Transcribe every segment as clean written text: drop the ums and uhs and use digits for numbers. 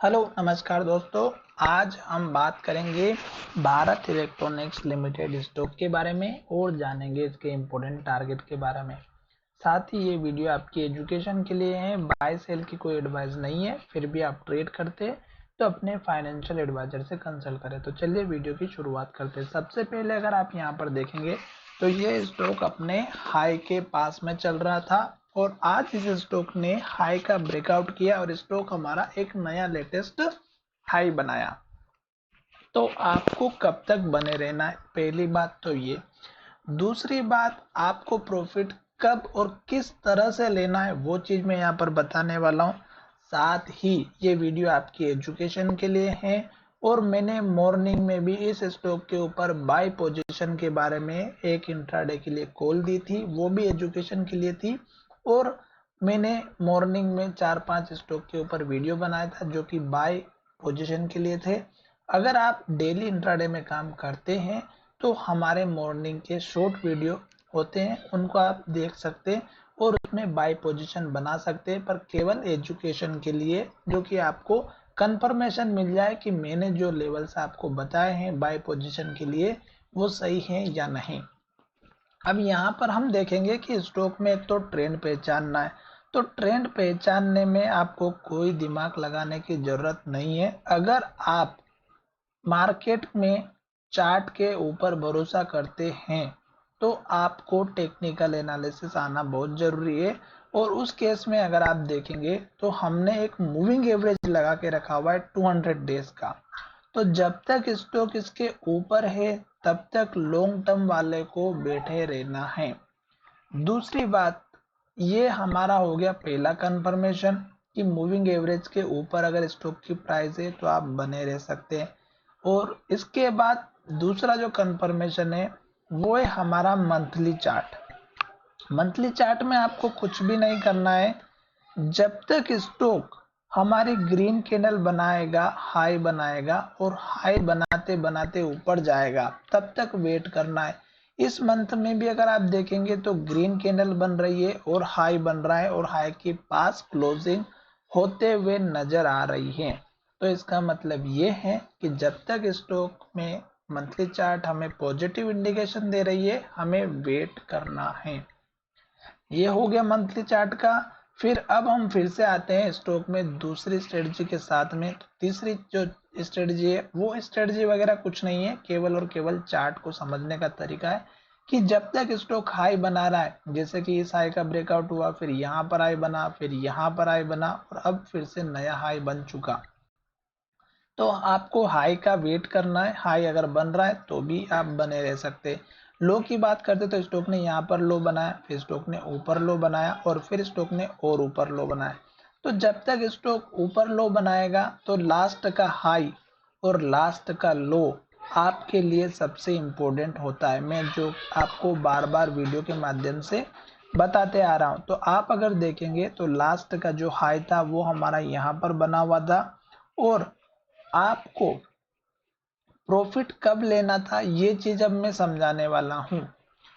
Hello नमस्कार दोस्तों। आज हम बात करेंगे भारत इलेक्ट्रॉनिक्स लिमिटेड स्टॉक के बारे में और जानेंगे इसके इम्पोर्टेंट टारगेट के बारे में। साथ ही ये वीडियो आपकी एजुकेशन के लिए है, बाय सेल की कोई एडवाइस नहीं है। फिर भी आप ट्रेड करते हैं तो अपने फाइनेंशियल एडवाइजर से कंसल्ट करें। तो चलिए वीडियो की शुरुआत करते हैं। सबसे पहले अगर आप यहाँ पर देखेंगे तो ये स्टॉक अपने हाई के पास में चल रहा था और आज इस स्टॉक ने हाई का ब्रेकआउट किया और स्टॉक हमारा एक नया लेटेस्ट हाई बनाया। तो आपको कब तक बने रहना है, पहली बात तो ये। दूसरी बात, आपको प्रॉफिट कब और किस तरह से लेना है वो चीज मैं यहाँ पर बताने वाला हूँ। साथ ही ये वीडियो आपकी एजुकेशन के लिए है और मैंने मॉर्निंग में भी इस स्टॉक के ऊपर बाय पोजीशन के बारे में एक इंट्राडे के लिए कॉल दी थी, वो भी एजुकेशन के लिए थी। और मैंने मॉर्निंग में 4-5 स्टॉक के ऊपर वीडियो बनाया था जो कि बाय पोजीशन के लिए थे। अगर आप डेली इंट्राडे में काम करते हैं तो हमारे मॉर्निंग के शॉर्ट वीडियो होते हैं, उनको आप देख सकते हैं और उसमें बाय पोजीशन बना सकते हैं, पर केवल एजुकेशन के लिए, जो कि आपको कंफर्मेशन मिल जाए कि मैंने जो लेवल्स आपको बताए हैं बाय पोजीशन के लिए वो सही है या नहीं। अब यहाँ पर हम देखेंगे कि स्टॉक में एक तो ट्रेंड पहचानना है। तो ट्रेंड पहचानने में आपको कोई दिमाग लगाने की जरूरत नहीं है। अगर आप मार्केट में चार्ट के ऊपर भरोसा करते हैं तो आपको टेक्निकल एनालिसिस आना बहुत जरूरी है। और उस केस में अगर आप देखेंगे तो हमने एक मूविंग एवरेज लगा के रखा हुआ है 200 डेज का। तो जब तक स्टॉक इसके ऊपर है तब तक लॉन्ग टर्म वाले को बैठे रहना है। दूसरी बात, ये हमारा हो गया पहला कंफर्मेशन कि मूविंग एवरेज के ऊपर अगर स्टॉक की प्राइस है तो आप बने रह सकते हैं। और इसके बाद दूसरा जो कंफर्मेशन है वो है हमारा मंथली चार्ट। मंथली चार्ट में आपको कुछ भी नहीं करना है। जब तक स्टॉक हमारी ग्रीन कैंडल बनाएगा, हाई बनाएगा और हाई बनाते बनाते ऊपर जाएगा, तब तक वेट करना है। इस मंथ में भी अगर आप देखेंगे तो ग्रीन कैंडल बन रही है और हाई बन रहा है और हाई के पास क्लोजिंग होते हुए नजर आ रही है। तो इसका मतलब ये है कि जब तक स्टॉक में मंथली चार्ट हमें पॉजिटिव इंडिकेशन दे रही है, हमें वेट करना है। ये हो गया मंथली चार्ट का। फिर अब हम फिर से आते हैं स्टॉक में दूसरी स्ट्रेटजी के साथ में। तो तीसरी जो स्ट्रेटजी है वो स्ट्रेटजी वगैरह कुछ नहीं है, केवल और केवल चार्ट को समझने का तरीका है कि जब तक स्टॉक हाई बना रहा है, जैसे कि इस हाई का ब्रेकआउट हुआ, फिर यहाँ पर हाई बना, फिर यहाँ पर हाई बना और अब फिर से नया हाई बन चुका, तो आपको हाई का वेट करना है। हाई अगर बन रहा है तो भी आप बने रह सकते। लो की बात करते तो स्टॉक ने यहाँ पर लो बनाया, फिर स्टॉक ने ऊपर लो बनाया और फिर स्टॉक ने और ऊपर लो बनाया। तो जब तक स्टॉक ऊपर लो बनाएगा तो लास्ट का हाई और लास्ट का लो आपके लिए सबसे इम्पोर्टेंट होता है। मैं जो आपको बार बार वीडियो के माध्यम से बताते आ रहा हूँ। तो आप अगर देखेंगे तो लास्ट का जो हाई था वो हमारा यहाँ पर बना हुआ था और आपको प्रॉफिट कब लेना था ये चीज अब मैं समझाने वाला हूँ।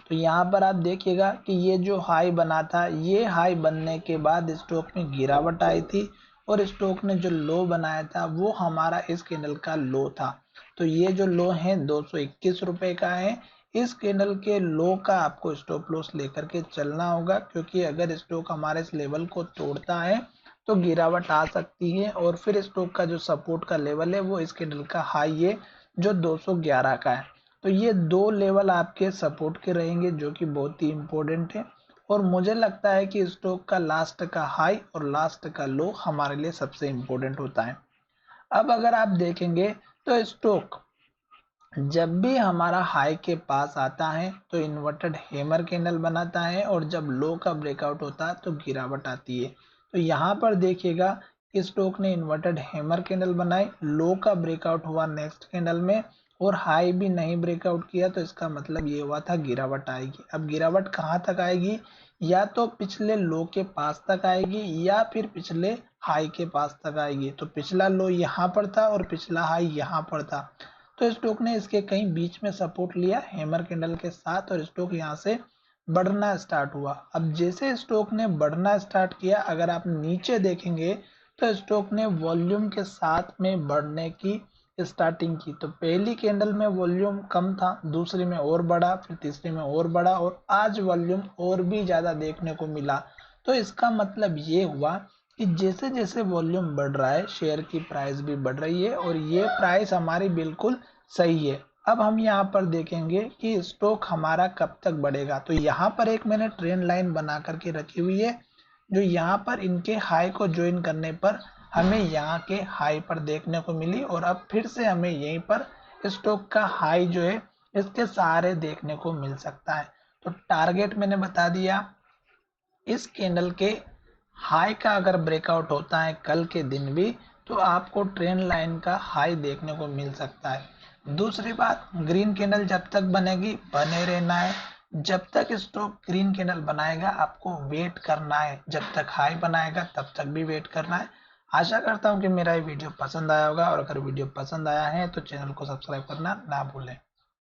तो यहाँ पर आप देखिएगा कि ये जो हाई बना था, ये हाई बनने के बाद स्टॉक में गिरावट आई थी और स्टॉक ने जो लो बनाया था वो हमारा इस कैंडल का लो था। तो ये जो लो है 221 रुपए का है। इस कैंडल के लो का आपको स्टॉप लॉस लेकर के चलना होगा, क्योंकि अगर स्टॉक हमारे इस लेवल को तोड़ता है तो गिरावट आ सकती है। और फिर स्टॉक का जो सपोर्ट का लेवल है वो इस कैंडल का हाई है जो 211 का है। तो ये दो लेवल आपके सपोर्ट के रहेंगे जो कि बहुत ही इंपॉर्टेंट है। और मुझे लगता है कि स्टॉक का लास्ट का हाई और लास्ट का लो हमारे लिए सबसे इंपॉर्टेंट होता है। अब अगर आप देखेंगे तो स्टॉक जब भी हमारा हाई के पास आता है तो इन्वर्टेड हैमर कैंडल बनाता है और जब लो का ब्रेकआउट होता है तो गिरावट आती है। तो यहाँ पर देखिएगा स्टॉक ने इन्वर्टेड हैमर कैंडल बनाई, लो का ब्रेकआउट हुआ नेक्स्ट कैंडल में और हाई भी नहीं ब्रेकआउट किया, तो इसका मतलब ये हुआ था गिरावट आएगी। अब गिरावट कहाँ तक आएगी, या तो पिछले लो के पास तक आएगी या फिर पिछले हाई के पास तक आएगी। तो पिछला लो यहाँ पर था और पिछला हाई यहाँ पर था, तो स्टॉक ने इसके कहीं बीच में सपोर्ट लिया हैमर कैंडल के साथ और स्टॉक यहाँ से बढ़ना स्टार्ट हुआ। अब जैसे स्टॉक ने बढ़ना स्टार्ट किया, अगर आप नीचे देखेंगे तो स्टॉक ने वॉल्यूम के साथ में बढ़ने की स्टार्टिंग की। तो पहली कैंडल में वॉल्यूम कम था, दूसरी में और बढ़ा, फिर तीसरी में और बढ़ा और आज वॉल्यूम और भी ज्यादा देखने को मिला। तो इसका मतलब ये हुआ कि जैसे जैसे वॉल्यूम बढ़ रहा है शेयर की प्राइस भी बढ़ रही है और ये प्राइस हमारी बिल्कुल सही है। अब हम यहाँ पर देखेंगे कि स्टॉक हमारा कब तक बढ़ेगा। तो यहाँ पर एक मैंने ट्रेंड लाइन बना करके रखी हुई है, जो यहाँ पर इनके हाई को ज्वाइन करने पर हमें यहाँ के हाई पर देखने को मिली और अब फिर से हमें यहीं पर स्टॉक का हाई जो है इसके सहारे देखने को मिल सकता है। तो टारगेट मैंने बता दिया, इस कैंडल के हाई का अगर ब्रेकआउट होता है कल के दिन भी तो आपको ट्रेंड लाइन का हाई देखने को मिल सकता है। दूसरी बात, ग्रीन कैंडल जब तक बनेगी बने रहना है। जब तक स्टॉक ग्रीन कैंडल बनाएगा आपको वेट करना है, जब तक हाई बनाएगा तब तक भी वेट करना है। आशा करता हूं कि मेरा ये वीडियो पसंद आया होगा और अगर वीडियो पसंद आया है तो चैनल को सब्सक्राइब करना ना भूलें।